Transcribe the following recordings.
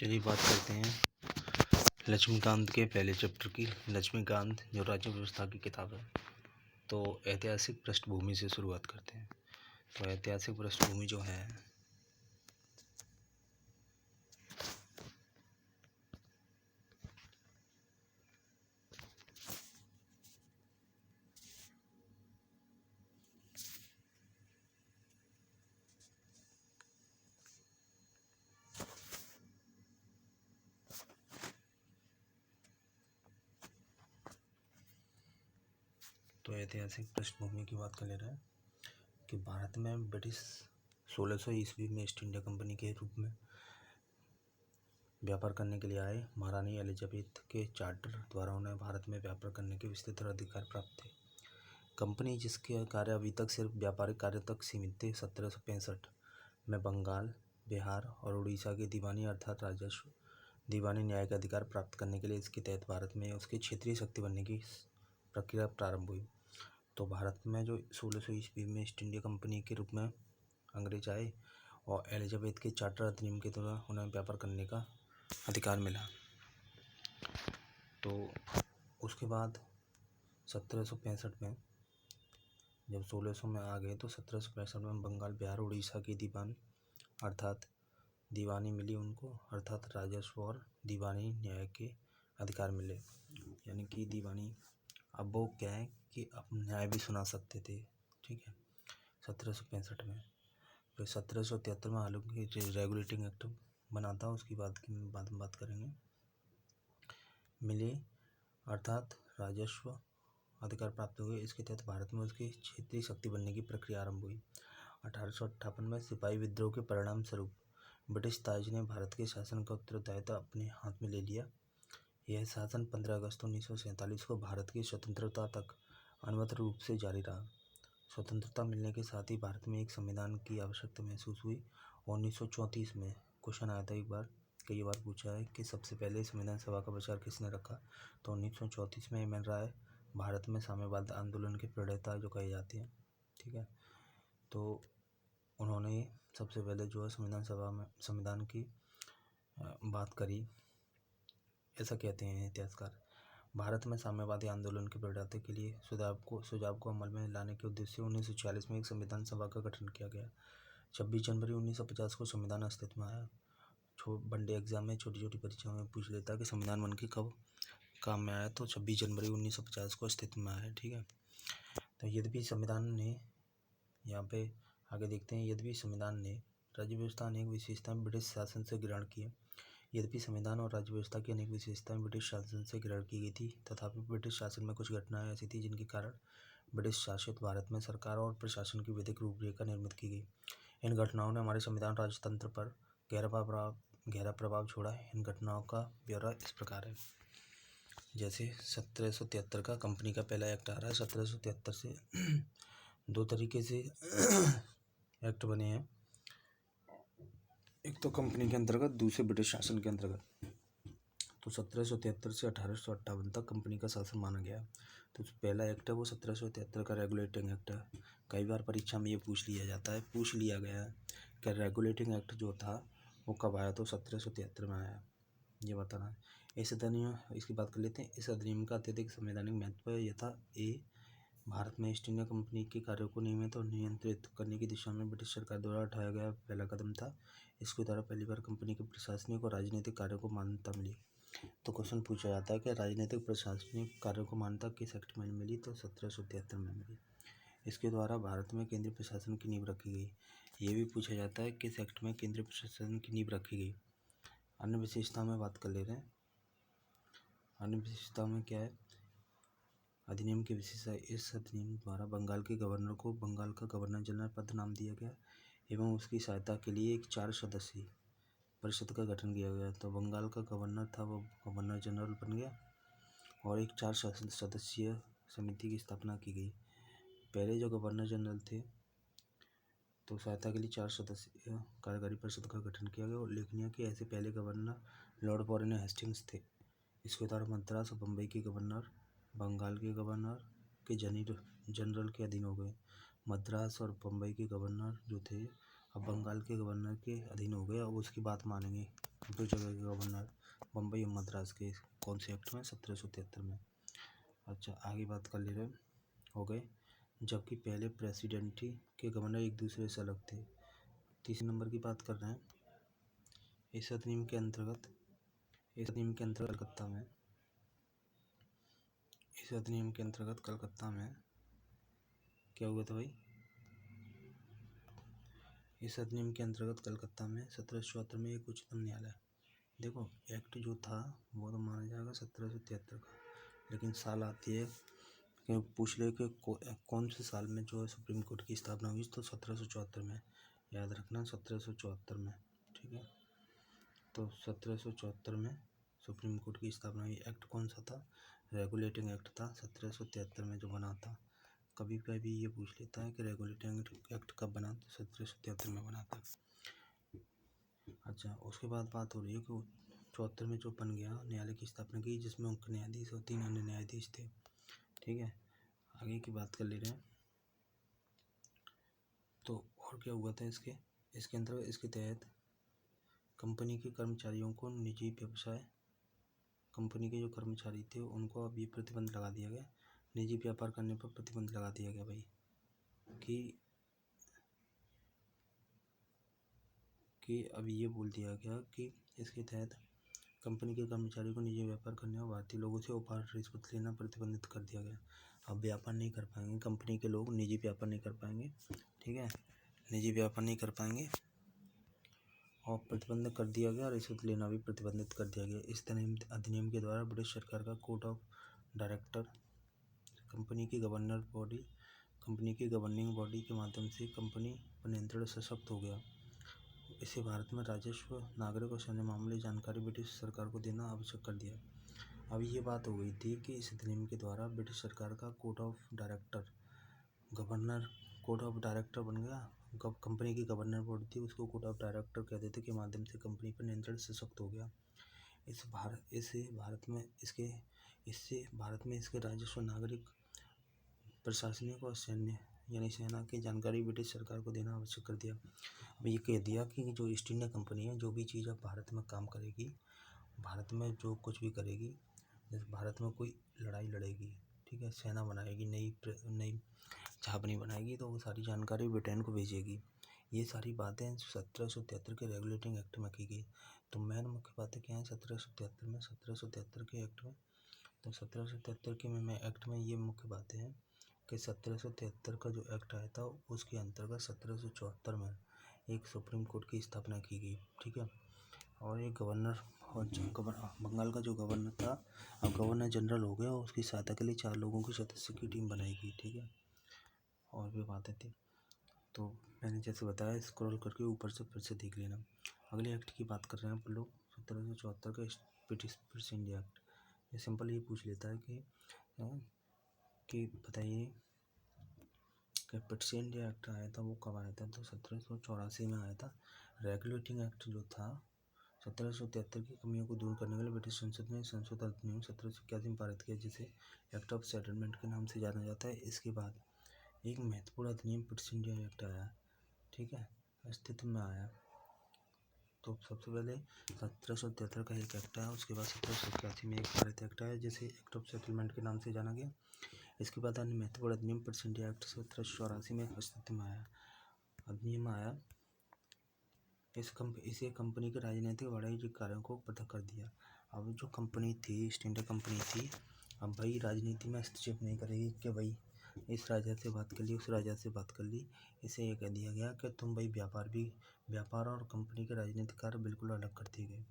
चलिए बात करते हैं लक्ष्मीकांत के पहले चैप्टर की। लक्ष्मीकांत जो राज्य व्यवस्था की किताब है। तो ऐतिहासिक पृष्ठभूमि से शुरुआत करते हैं। तो ऐतिहासिक पृष्ठभूमि जो है ऐतिहासिक पृष्ठभूमि की बात कर ले रहे हैं कि भारत में ब्रिटिश 1600 ईस्वी में ईस्ट इंडिया कंपनी के रूप में व्यापार करने के लिए आए। महारानी एलिजाबेथ के चार्टर द्वारा उन्हें भारत में व्यापार करने के विस्तृत अधिकार प्राप्त थे। कंपनी जिसके कार्य अभी तक सिर्फ व्यापारिक कार्य तक सीमित थे, 1765 में बंगाल, बिहार और उड़ीसा के दीवानी अर्थात राजस्व दीवानी न्याय का अधिकार प्राप्त करने के लिए इसके तहत भारत में उसकी क्षेत्रीय शक्ति बनने की प्रक्रिया प्रारंभ हुई। तो भारत में जो 1600 ईस्वी में ईस्ट इंडिया कंपनी के रूप में अंग्रेज आए और एलिजाबेथ के चार्टर अधिनियम के द्वारा उन्हें व्यापार करने का अधिकार मिला। तो उसके बाद 1765 में जब 1600 में आ गए तो 1765 में बंगाल, बिहार, उड़ीसा की दीवान अर्थात दीवानी मिली उनको, अर्थात राजस्व और दीवानी न्याय के अधिकार मिले। यानी कि दीवानी अब वो क्या है कि अब न्याय भी सुना सकते थे। ठीक है, 1765 में। फिर 1773 में हालांकि रेगुलेटिंग एक्ट बना था, उसकी बाद में बात करेंगे। मिले अर्थात राजस्व अधिकार प्राप्त हुए। इसके तहत भारत में उसकी क्षेत्रीय शक्ति बनने की प्रक्रिया आरंभ हुई। 1858 में सिपाही विद्रोह के परिणाम स्वरूप ब्रिटिश ताज ने भारत के शासन का उत्तरदायित्व अपने हाथ में ले लिया। यह शासन 15 अगस्त 1947 को भारत की स्वतंत्रता तक अनवरत रूप से जारी रहा। स्वतंत्रता मिलने के साथ ही भारत में एक संविधान की आवश्यकता महसूस हुई। 1934 में क्वेश्चन आया था, कई बार पूछा है कि सबसे पहले संविधान सभा का विचार किसने रखा। तो 1934 में एम एन राय भारत में साम्यवाद आंदोलन के प्रणेता जो कहे जाते हैं। ठीक है, तो उन्होंने सबसे पहले जो है संविधान सभा में संविधान की बात करी, ऐसा कहते हैं इतिहासकार। भारत में साम्यवादी आंदोलन के प्रणेता के लिए सुझाव को अमल में लाने के उद्देश्य से 1946 में एक संविधान सभा का गठन किया गया। 26 जनवरी 1950 को संविधान अस्तित्व में आया। वनडे एग्जाम में छोटी छोटी परीक्षाओं में पूछ लेता कि संविधान बन के कब काम में आया, तो 26 जनवरी 1950 को अस्तित्व में आया। ठीक है, तो यद्यपि संविधान ने यहाँ पे आगे देखते हैं, यद्यपि संविधान ने राज्य व्यवस्था अनेक विशेषताएं ब्रिटिश शासन से ग्रहण की। यद्यपि संविधान और राज्य व्यवस्था की अनेक विशेषताएं ब्रिटिश शासन से ग्रहण की गई थी, तथापि ब्रिटिश शासन में कुछ घटनाएं ऐसी थी जिनके कारण ब्रिटिश शासित भारत में सरकार और प्रशासन की विधिक रूपरेखा निर्मित की गई। इन घटनाओं ने हमारे संविधान राजतंत्र पर गहरा प्रभाव छोड़ा है। इन घटनाओं का ब्यौरा इस प्रकार है। जैसे 1773 का कंपनी का पहला एक्ट आ रहा है। 1773 से दो तरीके से एक्ट बने हैं, एक तो कंपनी के अंतर्गत, दूसरे ब्रिटिश शासन के अंतर्गत। तो 1773 से 1858 तक कंपनी का शासन माना गया। तो जो पहला एक्ट है वो 1773 का रेगुलेटिंग एक्ट है। कई बार परीक्षा में ये पूछ लिया गया है कि रेगुलेटिंग एक्ट जो था वो कब आया, तो 1773 में आया, ये बताना है। इस अधिनियम इसकी बात कर लेते हैं। इस अधिनियम का अत्यधिक संवैधानिक महत्व है। यथा भारत में ईस्ट इंडिया कंपनी के कार्यों को नियमित और नियंत्रित करने की दिशा में ब्रिटिश सरकार द्वारा उठाया गया पहला कदम था। इसके द्वारा पहली बार कंपनी के प्रशासनिक और राजनीतिक कार्यों को मान्यता मिली। तो क्वेश्चन पूछा जाता है कि राजनीतिक प्रशासनिक कार्यों को मान्यता किस एक्ट में मिली, तो 1773 में मिली। इसके द्वारा भारत में केंद्रीय प्रशासन की नींव रखी गई। ये भी पूछा जाता है किस एक्ट में केंद्रीय प्रशासन की नींव रखी गई। अन्य विशेषता में बात कर ले रहे हैं। अन्य विशेषता में क्या है, अधिनियम की विशेषता। इस अधिनियम द्वारा बंगाल के गवर्नर को बंगाल का गवर्नर जनरल पद नाम दिया गया एवं उसकी सहायता के लिए एक 4 सदस्यीय परिषद का गठन किया गया। तो बंगाल का गवर्नर था वो गवर्नर जनरल बन गया और एक 4 सदस्यीय समिति की स्थापना की गई। पहले जो गवर्नर जनरल थे तो सहायता के लिए 4 सदस्यीय कार्यकारी परिषद का गठन किया गया। उल्लेखनीय कि ऐसे पहले गवर्नर लॉर्ड वॉरेन हेस्टिंग्स थे। इसके द्वारा मद्रास और बम्बई के गवर्नर बंगाल के गवर्नर के जनरल के अधीन हो गए। मद्रास और बम्बई के गवर्नर जो थे अब बंगाल के गवर्नर के अधीन हो गए और उसकी बात मानेंगे। दो जगह के गवर्नर बम्बई और मद्रास के कौन से एक्ट में? 1773 में। अच्छा, आगे बात कर ले रहे हो गए। जबकि पहले प्रेसिडेंटी के गवर्नर एक दूसरे से अलग थे। तीसरे नंबर की बात कर रहे हैं। इस अधिनियम के अंतर्गत कलकत्ता में क्या हुआ था भाई? इस अधिनियम के अंतर्गत कलकत्ता में 1774 में एक उच्चतम न्यायालय, देखो एक्ट जो था वो तो माना जाएगा 1773 का, लेकिन साल आती है कि पूछ ले कि कौन से साल में जो है सुप्रीम कोर्ट की स्थापना हुई, तो 1774 में। याद रखना 1774 में, ठीक है। तो 1774 में सुप्रीम कोर्ट की स्थापना हुई। एक्ट कौन सा था? रेगुलेटिंग एक्ट था 1773 में जो बना था। कभी कभी ये पूछ लेता है कि रेगुलेटिंग एक्ट कब बना, तो 1773 में बना था। अच्छा, उसके बाद बात हो रही है कि 74 में जो बन गया, न्यायालय की स्थापना की, जिसमें मुख्य न्यायाधीश और 3 अन्य न्यायाधीश थे, ठीक है। आगे की बात कर ले रहे हैं। तो और क्या हुआ था इसके अंतर्गत, इसके तहत कंपनी के कर्मचारियों को निजी व्यवसाय, कंपनी के जो कर्मचारी थे उनको अब ये प्रतिबंध लगा दिया गया, निजी व्यापार करने पर प्रतिबंध लगा दिया गया भाई, कि अब ये बोल दिया गया कि इसके तहत कंपनी के कर्मचारी को निजी व्यापार करने और भारतीय लोगों से उपहार रिश्वत लेना प्रतिबंधित कर दिया गया। अब व्यापार नहीं कर पाएंगे कंपनी के लोग, निजी व्यापार नहीं कर पाएंगे, ठीक है, निजी व्यापार नहीं कर पाएंगे और प्रतिबंध कर दिया गया, रिश्वत लेना भी प्रतिबंधित कर दिया गया। इस अधिनियम के द्वारा ब्रिटिश सरकार का कोड ऑफ डायरेक्टर कंपनी की गवर्निंग बॉडी के माध्यम से कंपनी पर नियंत्रण सशक्त हो गया। इसे भारत में राजस्व, नागरिक और सैन्य मामले जानकारी ब्रिटिश सरकार को देना आवश्यक कर दिया। अब ये बात हो गई थी कि इस अधिनियम के द्वारा ब्रिटिश सरकार का कोड ऑफ डायरेक्टर बन गया। कंपनी की गवर्नर बोर्ड थी उसको कोड ऑफ डायरेक्टर कहते थे, के माध्यम से कंपनी पर नियंत्रण सशक्त हो गया। इससे भारत में इसके राजस्व, नागरिक, प्रशासनिक और सैन्य यानी सेना की जानकारी ब्रिटिश सरकार को देना आवश्यक कर दिया। अब ये कह दिया कि जो ईस्ट इंडिया कंपनी है, जो भी चीज़ अब भारत में काम करेगी, भारत में जो कुछ भी करेगी, जैसे भारत में कोई लड़ाई लड़ेगी, ठीक है, सेना बनाएगी, नई छावनी बनाएगी, तो वो सारी जानकारी ब्रिटेन को भेजेगी। ये सारी बातें 1773 के रेगुलेटिंग एक्ट में की गई। तो मेन मुख्य बातें क्या हैं 1773 के एक्ट में? तो 1773 के में एक्ट में ये मुख्य बातें हैं कि 1773 का जो एक्ट आया था उसके अंतर्गत 1774 में एक सुप्रीम कोर्ट की स्थापना की गई, ठीक है। और एक गवर्नर और बंगाल का जो गवर्नर था अब गवर्नर जनरल हो गया, और उसकी सहायता के लिए 4 लोगों की सदस्य की टीम बनाई गई, ठीक है। और भी बातें थी, तो मैंने जैसे बताया स्क्रॉल करके ऊपर से फिर से देख लेना। अगले एक्ट की बात कर रहे हैं आप लोग 1774 का ब्रिटिश इंडिया एक्ट। ये सिंपल ये पूछ लेता है कि बताइए कि ब्रिटिश इंडिया एक्ट आया था वो कब आया था? तो 1784 में आया था। रेगुलेटिंग एक्ट जो था 1773 की कमियों को दूर करने के लिए ब्रिटिश संसद ने संशोधन अधिनियम 1781 में पारित किया, जिसे एक्ट ऑफ सेटलमेंट के नाम से जाना जाता है। इसके बाद एक महत्वपूर्ण अधिनियम ब्रिटिश इंडिया एक्ट आया, ठीक है, अस्तित्व में आया। तो सबसे पहले 1773 का एक एक्ट आया, उसके बाद 1781 में एक भारत एक्ट आया जिसे एक्ट ऑफ सेटलमेंट के नाम से जाना गया। इसके बाद अन्य महत्वपूर्ण अधिनियम ब्रिटिश इंडिया एक्ट 1784 में अस्तित्व में आया। अधिनियम आया, इसे कंपनी के राजनीतिक वाणिज्यिक कार्यों को पृथक कर दिया। अब जो कंपनी थी, ईस्ट इंडिया कंपनी थी, अब भाई राजनीति में हस्तक्षेप नहीं करेगी कि भाई इस राजा से बात कर ली, उस राजा से बात कर ली। इसे ये कह दिया गया कि तुम भाई व्यापार और कंपनी के राजनीतिक कार्य बिल्कुल अलग कर दिए गए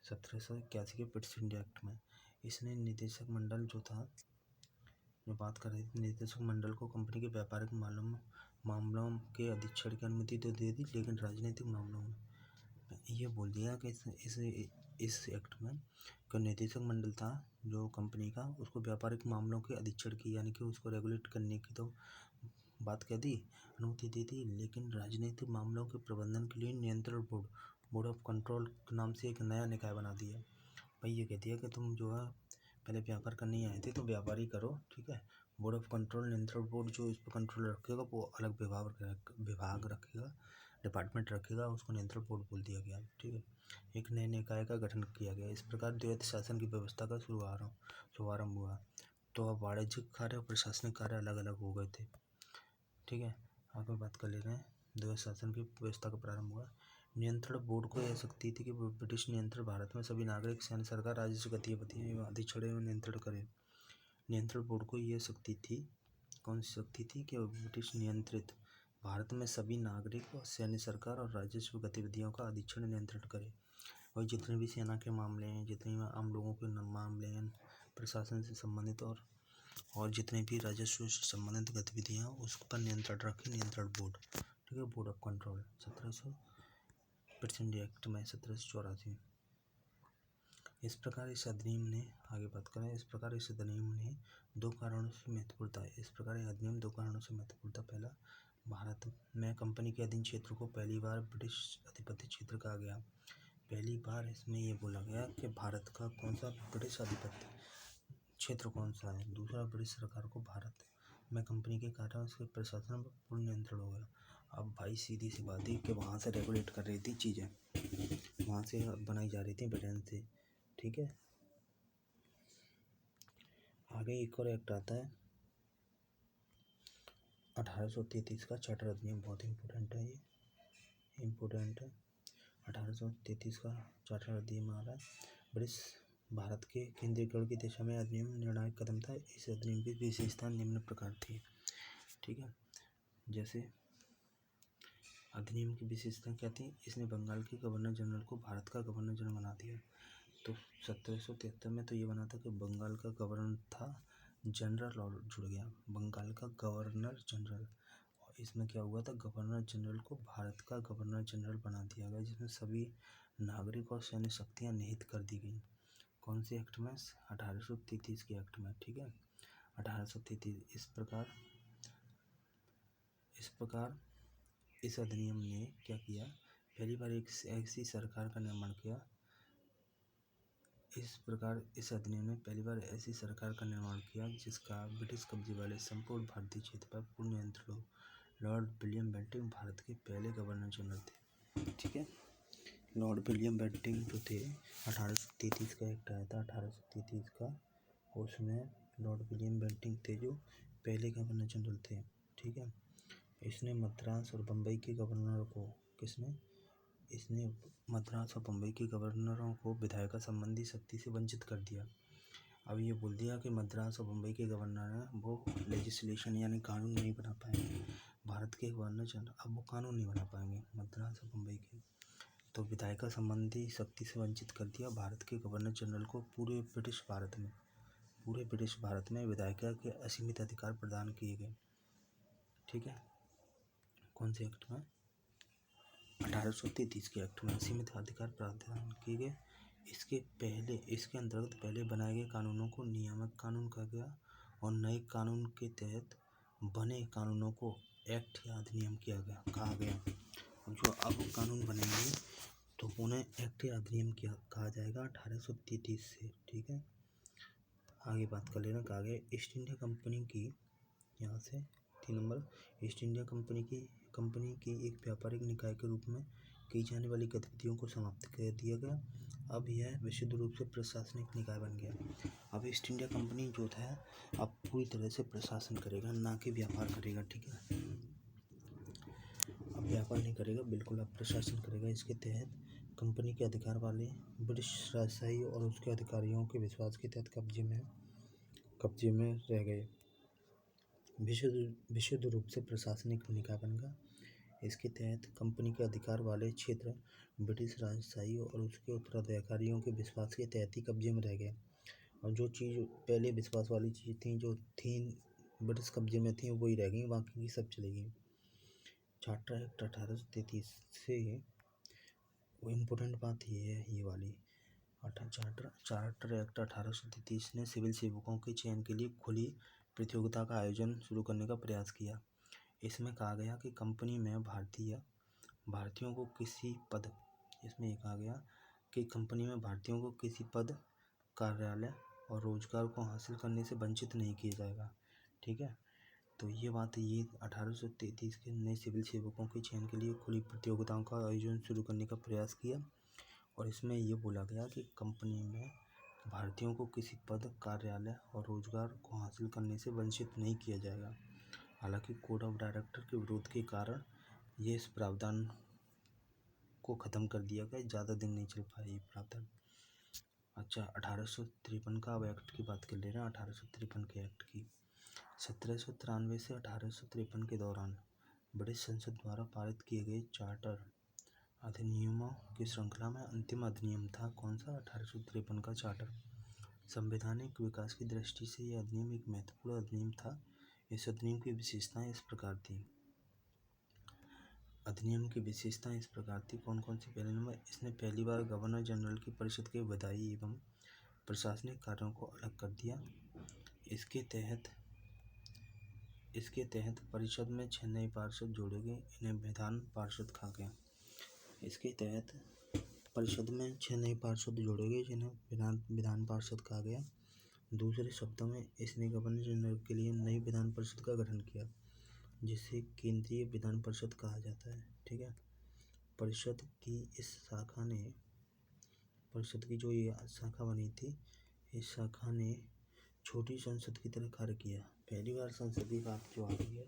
1781 के ब्रिटिश इंडिया एक्ट में। इसने निदेशक मंडल जो था, जो बात कर रही थी, निदेशक मंडल को कंपनी के व्यापारिक मामलों के अधीक्षण की अनुमति तो दे दी, लेकिन राजनीतिक मामलों में ये बोल दिया कि इस एक्ट में जो निदेशक मंडल था जो कंपनी का, उसको व्यापारिक मामलों के अधीक्षण की यानी कि उसको रेगुलेट करने की तो बात कह दी, अनुमति दे दी, लेकिन राजनीतिक मामलों के प्रबंधन के लिए नियंत्रण बोर्ड ऑफ कंट्रोल के नाम से एक नया निकाय बना दिया। भाई ये कहती है कि तुम जो है पहले व्यापार करने ही आए थे तो व्यापार ही करो, ठीक है। बोर्ड ऑफ कंट्रोल, नियंत्रण बोर्ड जो इस पर कंट्रोल रखेगा वो अलग विभाग रखेगा, डिपार्टमेंट रखेगा उसको नियंत्रण बोर्ड बोल दिया गया। ठीक है, एक नए निकाय का गठन किया गया। इस प्रकार द्वैत शासन की व्यवस्था का शुभारंभ हुआ। तो अब वाणिज्यिक कार्य और प्रशासनिक कार्य अलग अलग हो गए थे। ठीक है, आगे बात कर ले रहे हैं। द्वैत शासन की व्यवस्था का प्रारंभ हुआ। नियंत्रण बोर्ड को यह शक्ति थी कि वो ब्रिटिश नियंत्रण भारत में सभी नागरिक, सैन्य, सरकार, राजस्व गतिविधियां एवं अधिक्षण एवं नियंत्रण करे। नियंत्रण बोर्ड को यह शक्ति थी, कौन सी शक्ति थी, कि ब्रिटिश नियंत्रित भारत में सभी नागरिक और सैन्य, सरकार और राजस्व गतिविधियों का अधिक्षण नियंत्रण करे। और जितने भी सेना के मामले हैं, जितने भी आम लोगों के मामले हैं, प्रशासन से संबंधित और जितने भी राजस्व से संबंधित गतिविधियाँ उस पर नियंत्रण रखे नियंत्रण बोर्ड। ठीक है, बोर्ड ऑफ कंट्रोल 1700 एक्ट में 1784। इस प्रकार इस अधिनियम ने, आगे बात करें, इस प्रकार इस अधिनियम ने दो कारणों से महत्वपूर्णता है। इस प्रकार यह अधिनियम दो कारणों से महत्वपूर्णता। पहला, भारत में कंपनी के अधीन क्षेत्र को पहली बार ब्रिटिश आधिपत्य क्षेत्र कहा गया। पहली बार इसमें यह बोला गया कि भारत का कौन सा ब्रिटिश आधिपत्य क्षेत्र कौन सा है। दूसरा, ब्रिटिश सरकार को भारत में कंपनी के कार्यों से प्रशासन पर पूर्ण नियंत्रण हो गया। अब भाई सीधी सी बात है कि वहाँ से रेगुलेट कर रही थी चीज़ें, वहाँ से बनाई जा रही थी ब्रिटेन से। ठीक है, आगे एक और एक्ट आता है 1833 का चार्टर अधिनियम। बहुत इम्पोर्टेंट है, ये इम्पोर्टेंट है। 1833 का चार्टर अधिनियम आ रहा है। ब्रिटिश भारत के केंद्रीकरण की दिशा में अधिनियम निर्णायक कदम था। इस अधिनियम की विशेषता निम्न प्रकार थी। ठीक है, जैसे अधिनियम की विशेषता क्या थी, इसने बंगाल के गवर्नर जनरल को भारत का गवर्नर जनरल बना दिया। तो 1773 में तो ये बना था कि बंगाल का गवर्नर था जनरल और जुड़ गया बंगाल का गवर्नर जनरल। और इसमें क्या हुआ था, गवर्नर जनरल को भारत का गवर्नर जनरल बना दिया गया, जिसमें सभी नागरिक और सैन्य शक्तियाँ निहित कर दी गई। कौन से एक्ट में, 1833 के एक्ट में। ठीक है, 1833। इस प्रकार इस अधिनियम ने क्या किया, पहली बार एक ऐसी सरकार का निर्माण किया। इस प्रकार इस अधिनियम ने पहली बार ऐसी सरकार का निर्माण किया जिसका ब्रिटिश कब्जे वाले संपूर्ण भारतीय क्षेत्र पर पूर्ण नियंत्रण हो। लॉर्ड विलियम बेंटिंक भारत के पहले गवर्नर जनरल थे। ठीक है, लॉर्ड विलियम बेंटिंक जो थे, 1833 का एक्ट आया था 1833 का, उसमें लॉर्ड विलियम बेंटिंक थे जो पहले गवर्नर जनरल थे। ठीक है, इसने मद्रास और बम्बई के गवर्नरों को मद्रास और बम्बई के गवर्नरों को विधायिका संबंधी शक्ति से वंचित कर दिया। अब ये बोल दिया कि मद्रास और बम्बई के गवर्नर हैं, वो लेजिस्लेशन यानी कानून नहीं बना पाएंगे। भारत के गवर्नर जनरल अब वो कानून नहीं बना पाएंगे मद्रास और बम्बई के, तो विधायिका संबंधी शक्ति से वंचित कर दिया। भारत के गवर्नर जनरल को पूरे ब्रिटिश भारत में विधायिका के असीमित अधिकार प्रदान किए गए। ठीक है, कौन से एक्ट में, 1833 के एक्ट में असीमित अधिकार प्रदान किए गए। इसके अंतर्गत पहले बनाए गए कानूनों को नियामक कानून कहा गया और नए कानून के तहत बने कानूनों को एक्ट या अधिनियम कहा गया। और जो अब कानून बनेंगे तो उन्हें एक्ट या अधिनियम कहा जाएगा 1833 से। ठीक है, आगे बात कर लेना। कहा गया ईस्ट इंडिया कंपनी की, यहाँ से 3 नंबर, ईस्ट इंडिया कंपनी की एक व्यापारिक निकाय के रूप में की जाने वाली गतिविधियों को समाप्त कर दिया गया। अब यह विशुद्ध रूप से प्रशासनिक निकाय बन गया। अब ईस्ट इंडिया कंपनी जो था अब पूरी तरह से प्रशासन करेगा, ना कि व्यापार करेगा। ठीक है, अब व्यापार नहीं करेगा, बिल्कुल अब प्रशासन करेगा। इसके तहत कंपनी के अधिकार वाले ब्रिटिश राजशाही और उसके अधिकारियों के विश्वास के तहत कब्जे में रह गए। विशुद्ध रूप से प्रशासनिक निकाय बनेगा। इसके तहत कंपनी के अधिकार वाले क्षेत्र ब्रिटिश राजशाही और उसके उत्तराधिकारियों के विश्वास के तहत ही कब्जे में रह गए। और जो चीज़ पहले विश्वास वाली चीज़ थी, जो थी ब्रिटिश कब्जे में थी, वही रह गई, बाकी की सब चलेगी। चार्टर एक्ट 1833 से वो इम्पोर्टेंट बात ये है, ये वाली चार्टर एक्ट 1833 ने सिविल सेवकों के चयन के लिए खुली प्रतियोगिता का आयोजन शुरू करने का प्रयास किया। इसमें कहा गया कि कंपनी में भारतीयों को किसी पद, इसमें ये कहा गया कि कंपनी में भारतीयों को किसी पद, कार्यालय और रोजगार को हासिल करने से वंचित नहीं किया जाएगा। ठीक है, तो ये बात है, ये 1833 के नए सिविल सेवकों के चयन के लिए खुली प्रतियोगिताओं का आयोजन शुरू करने का प्रयास किया और इसमें ये बोला गया कि कंपनी में भारतीयों को किसी पद, कार्यालय और रोजगार को हासिल करने से वंचित नहीं किया जाएगा। हालांकि कोड ऑफ डायरेक्टर के विरोध के कारण ये इस प्रावधान को ख़त्म कर दिया गया। ज़्यादा दिन नहीं चल पाया ये प्रावधान। अच्छा, 1853 का अब एक्ट की बात कर ले रहे हैं। 1853 के एक्ट की 1793 से 1853 के दौरान ब्रिटिश संसद द्वारा पारित किए गए चार्टर अधिनियमों की श्रृंखला में अंतिम अधिनियम था कौन सा? 1853 का चार्टर। संवैधानिक विकास की दृष्टि से यह अधिनियम एक महत्वपूर्ण अधिनियम था। इस अधिनियम की विशेषताएं इस प्रकार थी। कौन कौन सी? पहले नंबर, इसने पहली बार गवर्नर जनरल की परिषद के विधायी एवं प्रशासनिक कार्यों को अलग कर दिया। इसके तहत परिषद में 6 नए पार्षद जोड़े गए, इन्हें विधान पार्षद कहा गया। इसके तहत परिषद में 6 नए पार्षद जोड़े गए, जिन्हें विधान पार्षद कहा गया। दूसरे शब्दों में इसने गवर्नर जनरल के लिए नई विधान परिषद का गठन किया, जिसे केंद्रीय विधान परिषद कहा जाता है। ठीक है। परिषद की जो ये शाखा बनी थी, इस शाखा ने छोटी संसद की तरह कार्य किया। पहली बार संसद की बात जो आ रही है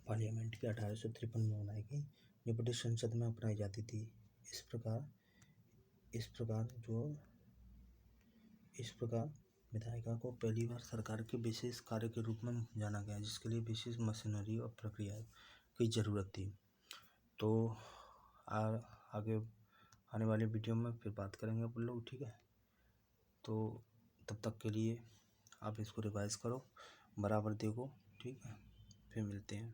पार्लियामेंट की 1853 में बनाई गई, जो ब्रिटिश संसद में अपनाई जाती थी। इस प्रकार विधायिका को पहली बार सरकार के विशेष कार्य के रूप में जाना गया, जिसके लिए विशेष मशीनरी और प्रक्रिया की जरूरत थी। तो आगे आने वाले वीडियो में फिर बात करेंगे अपन लोग। ठीक है। तो तब तक के लिए आप इसको रिवाइज करो, बराबर देखो। ठीक है, फिर मिलते हैं।